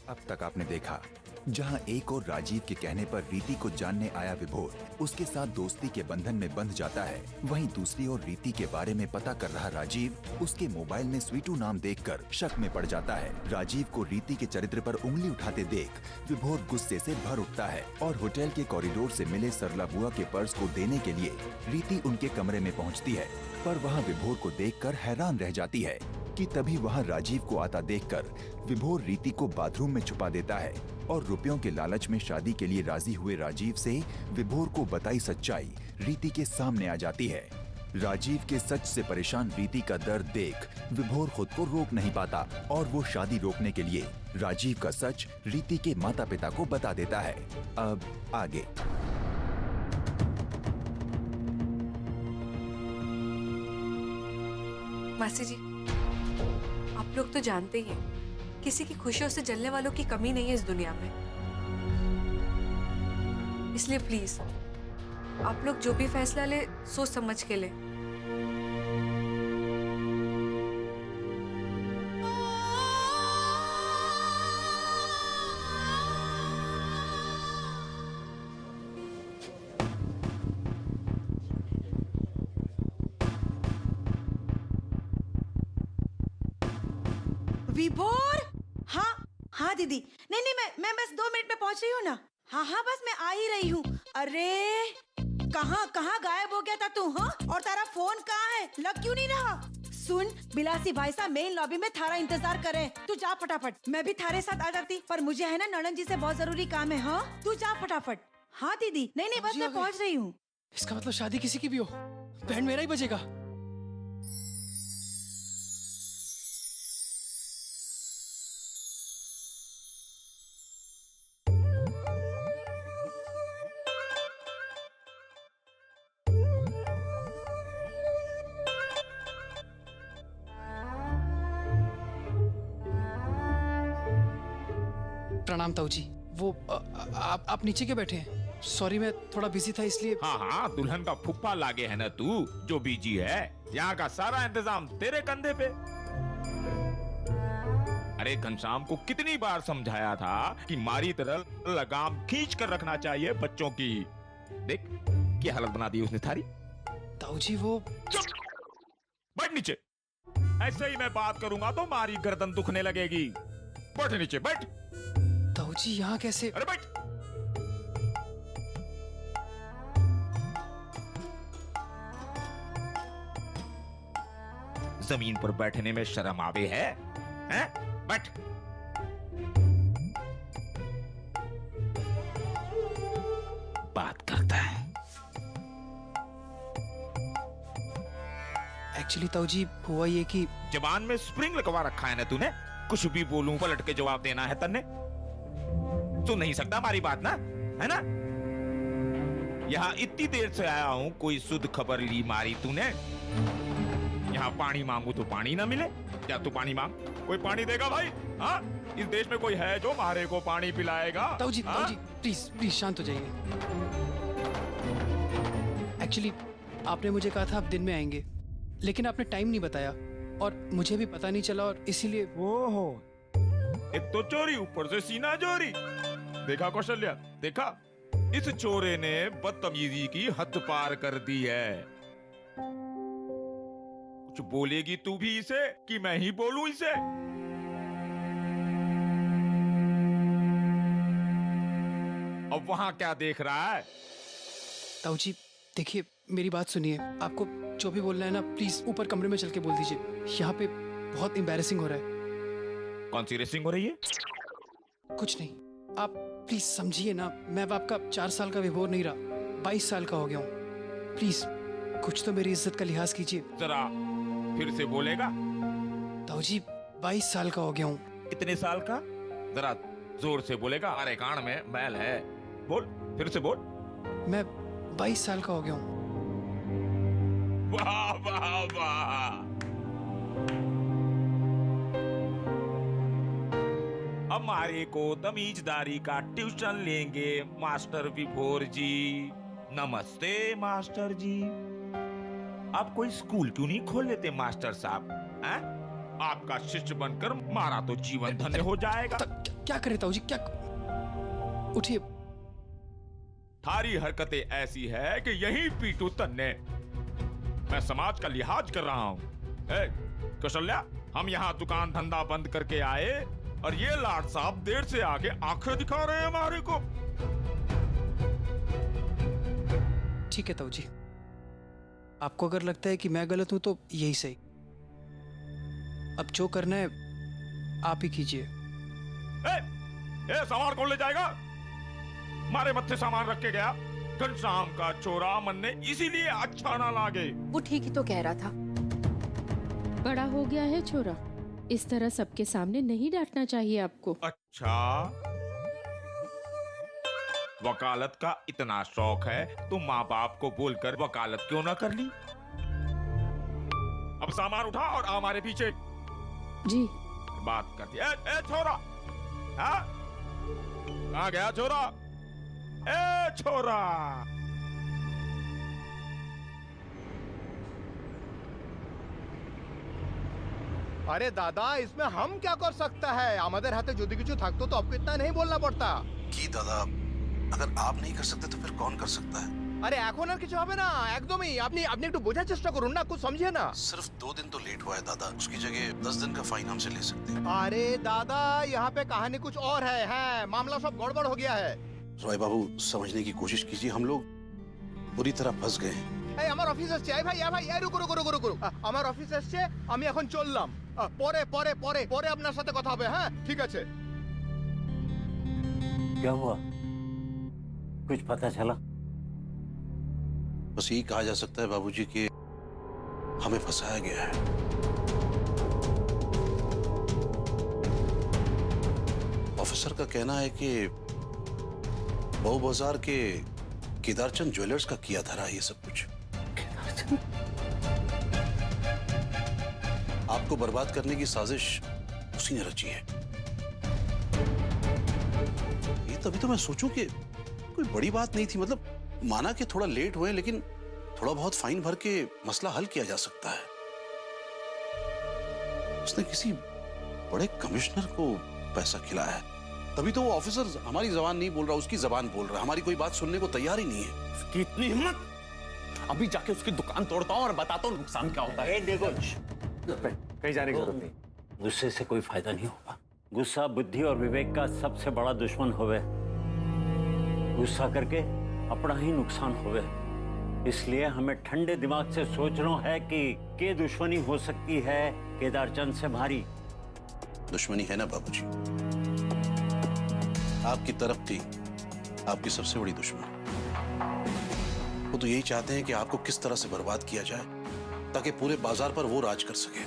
अब तक आपने देखा जहां एक और राजीव के कहने पर रीति को जानने आया विभोर उसके साथ दोस्ती के बंधन में बंध जाता है, वहीं दूसरी ओर रीति के बारे में पता कर रहा राजीव उसके मोबाइल में स्वीटू नाम देखकर शक में पड़ जाता है। राजीव को रीति के चरित्र पर उंगली उठाते देख विभोर गुस्से से भर उठता है और होटल के कॉरिडोर से मिले सरला बुआ के पर्स को देने के लिए रीति उनके कमरे में पहुँचती है, पर वहाँ विभोर को देखकर हैरान रह जाती है कि तभी वहाँ राजीव को आता देखकर विभोर रीति को बाथरूम में छुपा देता है और रुपयों के लालच में शादी के लिए राजी हुए राजीव से विभोर को बताई सच्चाई रीति के सामने आ जाती है। राजीव के सच से परेशान रीति का दर्द देख विभोर खुद को रोक नहीं पाता और वो शादी रोकने के लिए राजीव का सच रीति के माता पिता को बता देता है। अब आगे। मासी जी, आप लोग तो जानते ही हैं, किसी की खुशियों से जलने वालों की कमी नहीं है इस दुनिया में। इसलिए प्लीज आप लोग जो भी फैसला ले सोच समझ के ले। विभोर, हाँ दीदी, नहीं मैं बस 2 मिनट में पहुंच रही हूँ ना। हाँ बस मैं आ ही रही हूँ। अरे कहाँ गायब हो गया था तू? हाँ, और तारा फोन कहाँ है? लग क्यों नहीं रहा? सुन, बिलासी भाई साहब मेन लॉबी में थारा इंतजार कर रहे हैं, तू जा फटाफट। मैं भी थारे साथ आ जाती, पर मुझे है ना नणंद जी से बहुत जरूरी काम है। हाँ, तू जा फटाफट। हाँ दीदी, नहीं बस मैं पहुँच रही हूँ। इसका मतलब शादी किसी की भी हो, बैंड मेरा ही बजेगा। प्रणाम ताऊ जी। वो आप नीचे क्यों बैठे हैं? सॉरी, मैं थोड़ा बिजी था इसलिए। हाँ, दुल्हन का फुप्पा लागे है ना तू, जो बिजी है। यहाँ का सारा इंतजाम तेरे कंधे पे। अरे घनश्याम को कितनी बार समझाया था कि मारी तरह लगाम खींच कर रखना चाहिए बच्चों की। देख क्या हालत बना दी उसने थारी। ताऊ जी वो चुप, बैठ नीचे। ऐसे ही मैं बात करूंगा तो मारी गर्दन दुखने लगेगी। बैठ नीचे, बैठ। ताऊ जी यहाँ कैसे? अरे बैठ। जमीन पर बैठने में शर्म आवे है? हैं? बैठ। बात करता है। एक्चुअली ताऊ जी हुआ ये कि जबान में स्प्रिंग लगवा रखा है ना तूने। कुछ भी बोलूं पलट के जवाब देना है तन्ने। तू नहीं सकता हमारी बात ना, है ना? यहाँ इतनी देर से आया हूँ, कोई शुद्ध खबर ली मारी तूने? यहाँ पानी मांगू तो पानी ना मिले। क्या तू पानी मांग, कोई पानी देगा भाई? हाँ, इस देश में कोई है जो मारे को पानी पिलाएगा? ताऊ जी प्लीज शांत हो जाइए। एक्चुअली आपने मुझे कहा था आप दिन में आएंगे, लेकिन आपने टाइम नहीं बताया और मुझे भी पता नहीं चला, और इसीलिए। ओहो, एक तो चोरी, ऊपर से सीना चोरी। देखा कौशल्या, देखा? इस चोरे ने बदतमीजी की हद पार कर दी है। कुछ बोलेगी तू भी इसे कि मैं ही बोलूं इसे? अब वहां क्या देख रहा है? ताऊ जी देखिए, मेरी बात सुनिए। आपको जो भी बोलना है ना, प्लीज ऊपर कमरे में चल के बोल दीजिए। यहाँ पे बहुत एम्बैरेसिंग हो रहा है। कौन सी रेसिंग हो रही है? कुछ नहीं, आप प्लीज समझिए ना। मैं अब आपका 4 साल का विभोर नहीं रहा, 22 साल का हो गया हूँ। प्लीज कुछ तो मेरी इज्जत का लिहाज कीजिए। जरा फिर से बोलेगा? ताऊ जी 22 साल का हो गया हूँ। कितने साल का? जरा जोर से बोलेगा, अरे कान में मैल है। बोल, फिर से बोल। मैं 22 साल का हो गया हूँ। वाह वाह वाह। हमारे को तमीजदारी का ट्यूशन लेंगे मास्टर विभोर जी। नमस्ते मास्टर जी। आप कोई स्कूल क्यों नहीं खोल लेते मास्टर साहब? आपका शिष्य बनकर मारा तो जीवन धन्य हो जाएगा। क्या करे ताऊ जी, क्या? उठिए। थारी हरकतें ऐसी है कि यही पीटू तन्ने। मैं समाज का लिहाज कर रहा हूँ। कौशल्या, हम यहाँ दुकान धंधा बंद करके आए और ये लाट साहब देर से आके आंखें दिखा रहे हैं हमारे को। ठीक है ताऊ जी, आपको अगर लगता है कि मैं गलत हूं तो यही सही। अब जो करना है आप ही कीजिए। सामान कौन ले जाएगा? मारे मत्थे सामान रख के गया। घनश्याम का चोरा मन ने इसीलिए अच्छा ना लागे। वो ठीक ही तो कह रहा था। बड़ा हो गया है छोरा, इस तरह सबके सामने नहीं डांटना चाहिए आपको। अच्छा, वकालत का इतना शौक है तो माँ बाप को बोलकर वकालत क्यों ना कर ली? अब सामान उठा और आ हमारे पीछे। जी। बात करती ए छोरा, हाँ? कहाँ गया छोरा? ए छोरा! अरे दादा, इसमें हम क्या कर सकता है? আমাদের হাতে যদি কিছু থাকতো तो आपको इतना नहीं बोलना पड़ता। কি দাদা, अगर आप नहीं कर सकते तो फिर कौन कर सकता है? अरे এখন আর কিছু হবে না, একদমই। আপনি আপনি একটু বোঝার চেষ্টা করুন না, कुछ समझिए ना। सिर्फ 2 दिन तो लेट हुआ है दादा, उसकी जगह 10 दिन का फाइन हमसे ले सकते हैं। अरे दादा, यहाँ पे कहानी कुछ और है, मामला सब गड़बड़ हो गया है। रॉय बाबू, समझने की कोशिश कीजिए, हम लोग बुरी तरह फंस गए हैं। এই আমার অফিস আসছে। এই ভাই, রুকো রুকো রুকো রুকো। আমার অফিস আসছে, আমি এখন চললাম। পরে পরে পরে পরে আপনার সাথে কথা হবে। হ্যাঁ, ঠিক আছে। क्या हुआ, कुछ पता चला? बस यही कहा जा सकता है बाबूजी कि हमें फंसाया गया है। ऑफिसर का कहना है कि बहु बाजार के केदारचंद ज्वेलर्स का किया धरा ये सब कुछ। आपको बर्बाद करने की साजिश उसी ने रची है। ये तभी तो मैं सोचूं कि कोई बड़ी बात नहीं थी, मतलब माना कि थोड़ा लेट हुए, लेकिन थोड़ा बहुत फाइन भर के मसला हल किया जा सकता है। उसने किसी बड़े कमिश्नर को पैसा खिलाया है, तभी तो वो ऑफिसर हमारी जबान नहीं बोल रहा, उसकी जबान बोल रहा है। हमारी कोई बात सुनने को तैयार ही नहीं है। उसकी इतनी हिम्मत! अभी जाके उसकी दुकान तोड़ता हूँ और बताता हूँ नुकसान क्या होता है। देखो, कहीं जाने की जरूरत नहीं। गुस्से से कोई फायदा नहीं होगा। गुस्सा बुद्धि और विवेक का सबसे बड़ा दुश्मन होवे। गुस्सा करके अपना ही नुकसान होवे। इसलिए हमें ठंडे दिमाग से सोचना है कि के दुश्मनी हो सकती है केदारचंद से भारी। दुश्मनी है ना बाबूजी, आपकी तरफ थी आपकी सबसे बड़ी दुश्मन। वो तो यही चाहते हैं कि आपको किस तरह से बर्बाद किया जाए ताकि पूरे बाजार पर वो राज कर सके।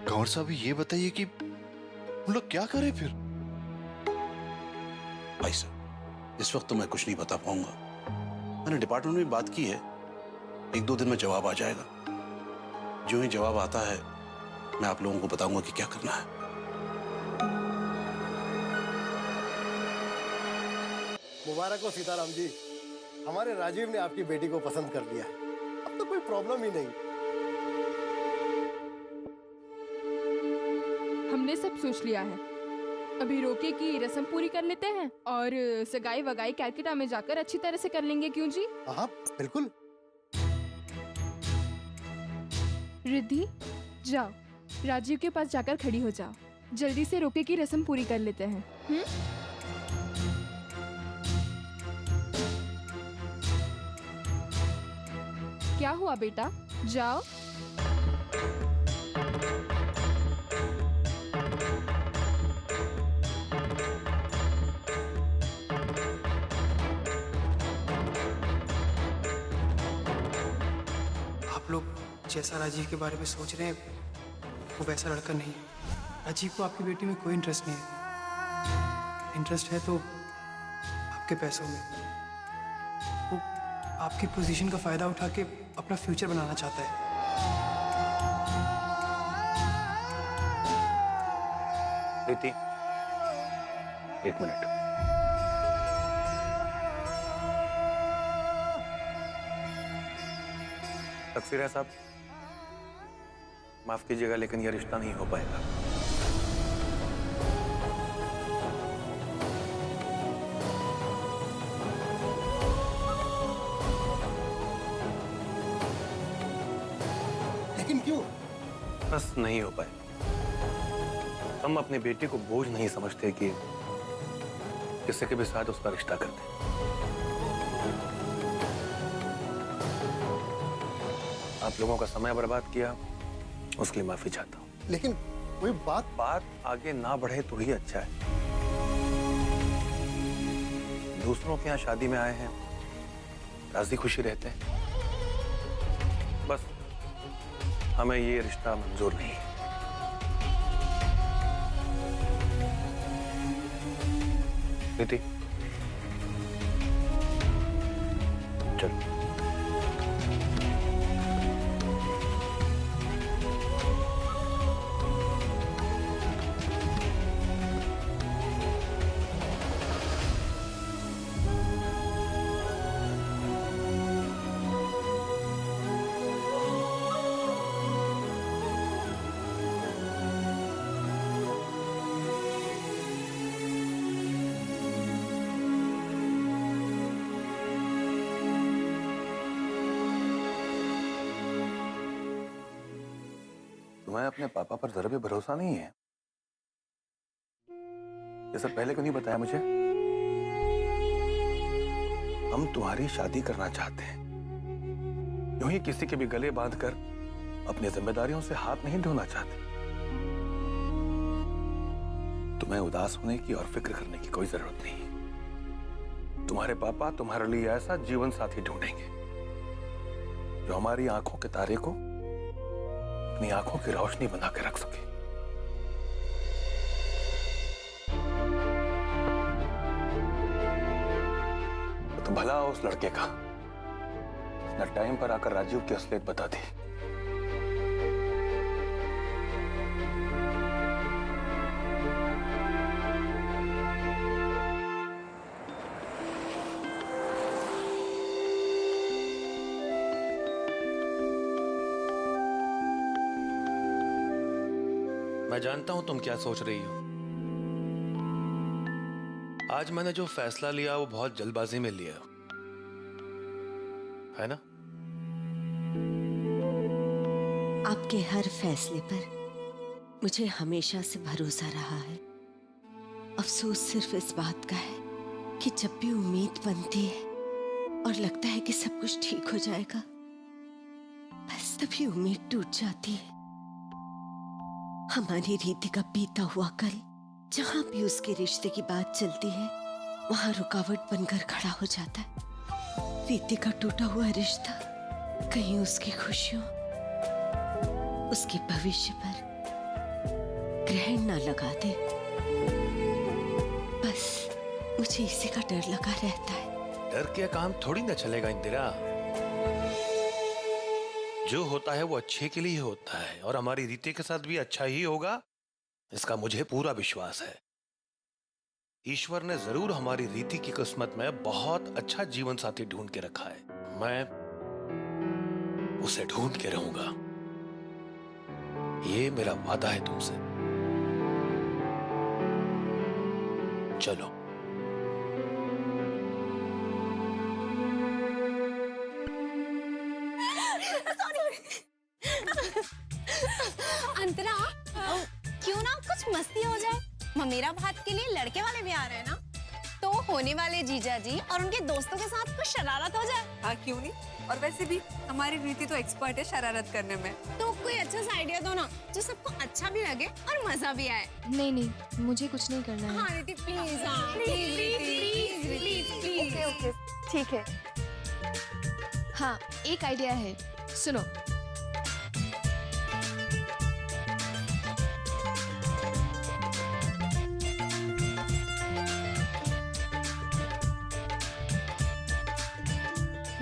गौर साहब, ये बताइए कि हम लोग क्या करें फिर? भाई साहब, इस वक्त तो मैं कुछ नहीं बता पाऊंगा। मैंने डिपार्टमेंट में बात की है, 1-2 दिन में जवाब आ जाएगा। जो ही जवाब आता है मैं आप लोगों को बताऊंगा कि क्या करना है। मुबारक हो सीताराम जी, हमारे राजीव ने आपकी बेटी को पसंद कर लिया। अब तो कोई प्रॉब्लम ही नहीं। हमने सब सोच लिया है। अभी रोके की रस्म पूरी कर लेते हैं और सगाई वगाई कैलकाटा में जाकर अच्छी तरह से कर लेंगे। क्यों जी? हाँ बिल्कुल। रिद्धि, जाओ राजीव के पास जाकर खड़ी हो जाओ। जल्दी से रोके की रस्म पूरी कर लेते हैं। क्या हुआ बेटा, जाओ। आप लोग जैसा राजीव के बारे में सोच रहे हैं वो वैसा लड़का नहीं है। राजीव को आपकी बेटी में कोई इंटरेस्ट नहीं है। इंटरेस्ट है तो आपके पैसों में। वो आपकी पोजीशन का फायदा उठा के अपना फ्यूचर बनाना चाहता है। प्रीति, 1 मिनट। तकसीर है साहब, माफ कीजिएगा लेकिन यह रिश्ता नहीं हो पाएगा। लेकिन क्यों? बस नहीं हो पाए। हम अपनी बेटी को बोझ नहीं समझते कि किसी के भी साथ उसका रिश्ता करते। आप लोगों का समय बर्बाद किया, उसके लिए माफी चाहता हूँ। लेकिन कोई बात आगे ना बढ़े तो ही अच्छा है। दूसरों के यहाँ शादी में आए हैं, राजी खुशी रहते हैं। बस हमें ये रिश्ता मंजूर नहीं है। नीति, चलो। तुम्हें अपने पापा पर जरा भी भरोसा नहीं है? ये सब पहले क्यों नहीं बताया मुझे? हम तुम्हारी शादी करना चाहते हैं। यूं ही किसी के भी गले बांधकर अपनी जिम्मेदारियों से हाथ नहीं धोना चाहते। तुम्हें उदास होने की और फिक्र करने की कोई जरूरत नहीं। तुम्हारे पापा तुम्हारे लिए ऐसा जीवन साथी ढूंढेंगे जो हमारी आंखों के तारे को अपनी आंखों की रोशनी बना के रख सके। तो भला उस लड़के का न टाइम पर आकर राजीव की असलियत बता दी। मैं जानता हूं तुम क्या सोच रही हो। आज मैंने जो फैसला लिया वो बहुत जल्दबाजी में लिया है ना? आपके हर फैसले पर मुझे हमेशा से भरोसा रहा है। अफसोस सिर्फ इस बात का है कि जब भी उम्मीद बनती है और लगता है कि सब कुछ ठीक हो जाएगा, बस तभी उम्मीद टूट जाती है। हमारी रीति का बीता हुआ कल जहां भी उसके रिश्ते की बात चलती है, वहां रुकावट बनकर खड़ा हो जाता है। रीति का टूटा हुआ रिश्ता कहीं उसकी खुशियों, उसके भविष्य पर ग्रहण ना लगा दे। बस मुझे इसी का डर लगा रहता है। डर के काम थोड़ी ना चलेगा इंदिरा। जो होता है वो अच्छे के लिए होता है और हमारी रीति के साथ भी अच्छा ही होगा, इसका मुझे पूरा विश्वास है। ईश्वर ने जरूर हमारी रीति की किस्मत में बहुत अच्छा जीवन साथी ढूंढ के रखा है। मैं उसे ढूंढ के रहूंगा, ये मेरा वादा है तुमसे। चलो। अंतरा, क्यों ना कुछ मस्ती हो जाए। ममेरा भात के लिए लड़के वाले भी आ रहे हैं ना, तो होने वाले जीजा जी और उनके दोस्तों के साथ कुछ शरारत हो जाए। हाँ क्यों नहीं, और वैसे भी हमारी रीति तो एक्सपर्ट है शरारत करने में। तो कोई अच्छा सा आइडिया दो ना, जो सबको अच्छा भी लगे और मजा भी आए। नहीं नहीं, मुझे कुछ नहीं करना है। हाँ रीति प्लीज, हाँ प्लीज। ओके ठीक है। हाँ एक आइडिया है, सुनो।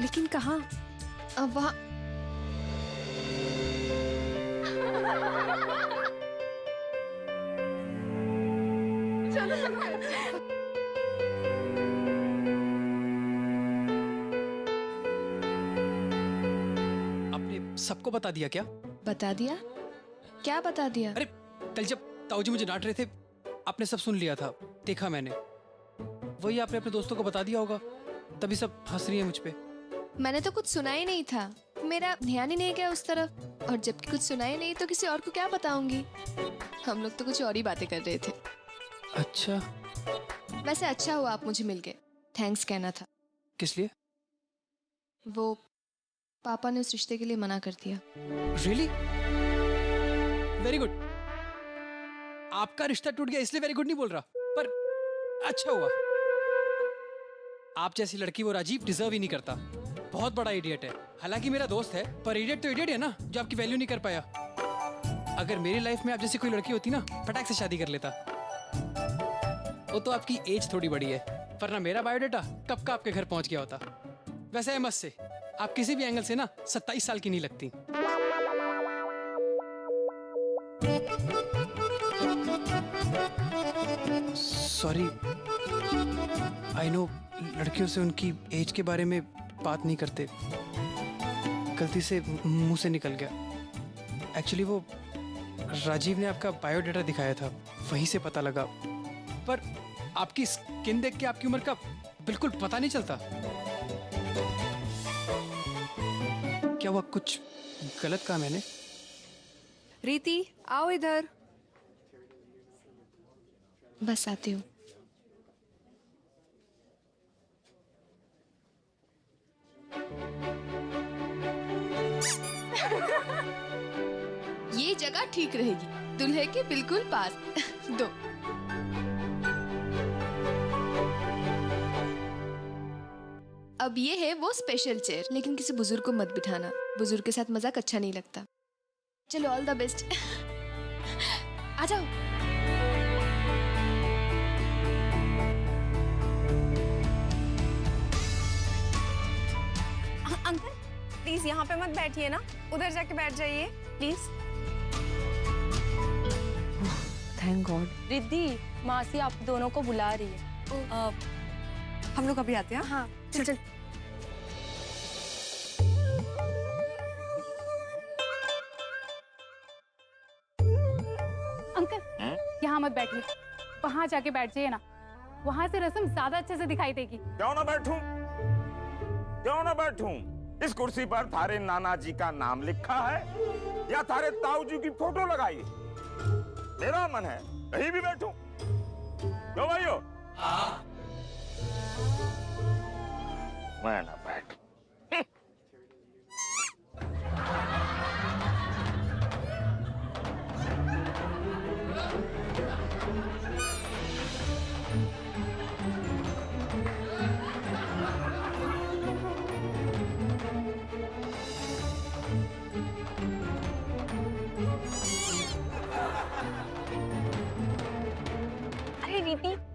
लेकिन कहाँ? अब वहाँ आपने सबको बता दिया क्या? बता दिया, क्या बता दिया? अरे कल जब ताऊजी मुझे डांट रहे थे, आपने सब सुन लिया था, देखा मैंने। वही आपने अपने दोस्तों को बता दिया होगा, तभी सब हंस रही है मुझ पे। मैंने तो कुछ सुना ही नहीं था, मेरा ध्यान ही नहीं गया उस तरफ। और जबकि कुछ सुना ही नहीं तो किसी और को क्या बताऊंगी। हम लोग तो कुछ और ही बातें कर रहे थे। अच्छा। वैसे अच्छा हुआ आप मुझे मिल गए, थैंक्स कहना था। किस लिए? वो पापा ने उस रिश्ते के लिए मना कर दिया। रियली? Very good. आपका रिश्ता टूट गया इसलिए वेरी गुड नहीं बोल रहा, पर अच्छा हुआ। आप जैसी लड़की वो राजीव डिजर्व ही नहीं करता। बहुत बड़ा इडियट है। हालांकि मेरा दोस्त है, पर इडियट तो इडियट है ना, जो आपकी वैल्यू नहीं कर पाया। अगर मेरी लाइफ में आप जैसी कोई लड़की होती ना, फटाक से शादी कर लेता। वो तो आपकी एज थोड़ी बड़ी है, वरना मेरा बायोडाटा कब का आपके घर पहुंच गया होता। वैसे अहमद से आप किसी भी एंगल से ना 27 साल की नहीं लगती। सॉरी, आई नो लड़कियों से उनकी एज के बारे में बात नहीं करते, गलती से मुंह से निकल गया। एक्चुअली वो राजीव ने आपका बायोडाटा दिखाया था, वहीं से पता लगा। पर आपकी स्किन देख के आपकी उम्र का बिल्कुल पता नहीं चलता। क्या हुआ, कुछ गलत कहा मैंने? रीति आओ इधर। बस आती हूँ। ये जगह ठीक रहेगी, दूल्हे के बिल्कुल पास। दो। अब ये है वो स्पेशल चेयर, लेकिन किसी बुजुर्ग को मत बिठाना, बुजुर्ग के साथ मजाक अच्छा नहीं लगता। चलो ऑल द बेस्ट। आ जाओ। अंकल प्लीज यहाँ पे मत बैठिए ना, उधर जाके बैठ जाइए प्लीज। Thank God. रिद्धि, मासी आप दोनों को बुला रही है। हम लोग अभी आते हैं। हाँ चल चल। अंकल यहाँ मत बैठिए, वहाँ जाके बैठ जाइए ना, वहाँ से रस्म ज्यादा अच्छे से दिखाई देगी। क्यों ना बैठूं? क्यों ना बैठूं? इस कुर्सी पर थारे नाना जी का नाम लिखा है या थारे ताऊ जी की फोटो लगाई है? मेरा मन है कहीं भी बैठूं। क्यों भाइयों? मैं ना बैठ।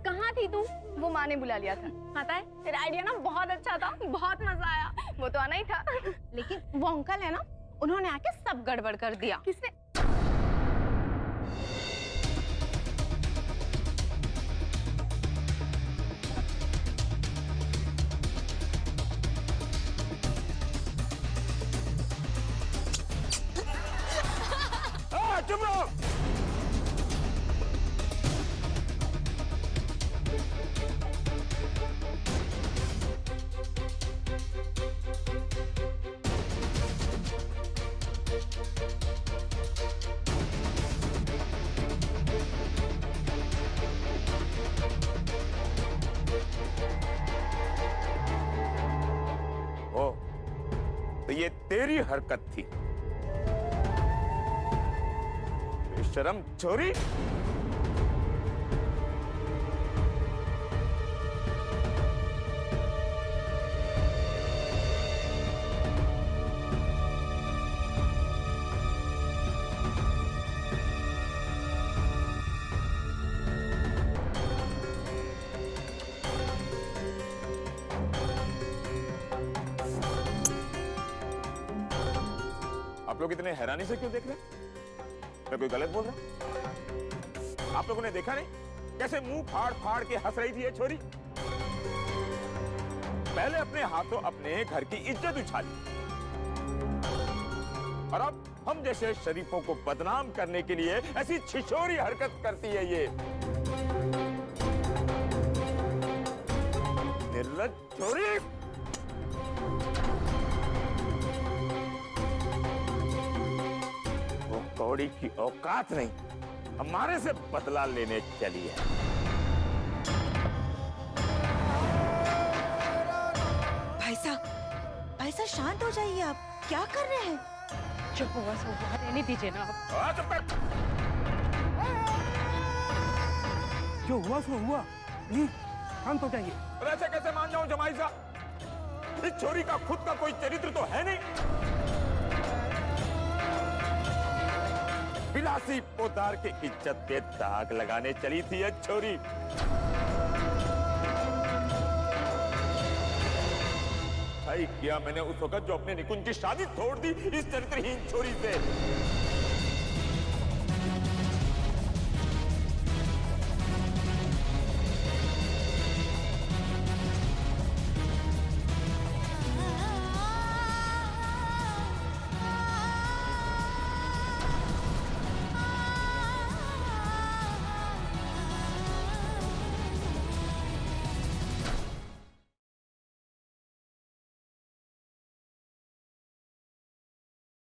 कहाँ थी तू? वो माँ ने बुला लिया था। पता है तेरा आइडिया ना बहुत अच्छा था, बहुत मजा आया। वो तो आना ही था। लेकिन वो अंकल है ना, उन्होंने आके सब गड़बड़ कर दिया। किसने? चुप रहो। तो ये तेरी हरकत थी, बेशरम छोरी। आप लोग इतने हैरानी से क्यों देख रहे हैं? मैं कोई गलत बोल रहा? आप लोगों ने देखा नहीं कैसे मुंह फाड़ फाड़ के हंस रही थी ये छोरी? पहले अपने हाथों अपने घर की इज्जत उछाली और अब हम जैसे शरीफों को बदनाम करने के लिए ऐसी छिछोरी हरकत करती है ये निर्लज्ज छोरी। वो कौड़ी की औकात नहीं, हमारे से बदला लेने चली है। भाई साहब शांत हो जाइए, आप क्या कर रहे हैं? चुप हुआ सो हुआ, रहने दीजिए ना आप। जो हुआ सो हुआ, प्लीज शांत हो जाइए। ऐसे कैसे मान जाऊं जमाई साहब? इस छोरी का खुद का कोई चरित्र तो है नहीं। विलासी पोदार की इज्जत पे दाग लगाने चली थी ये छोरी। सही किया मैंने उस वक्त जो अपने निकुंज की शादी तोड़ दी इस चरित्रहीन छोरी से।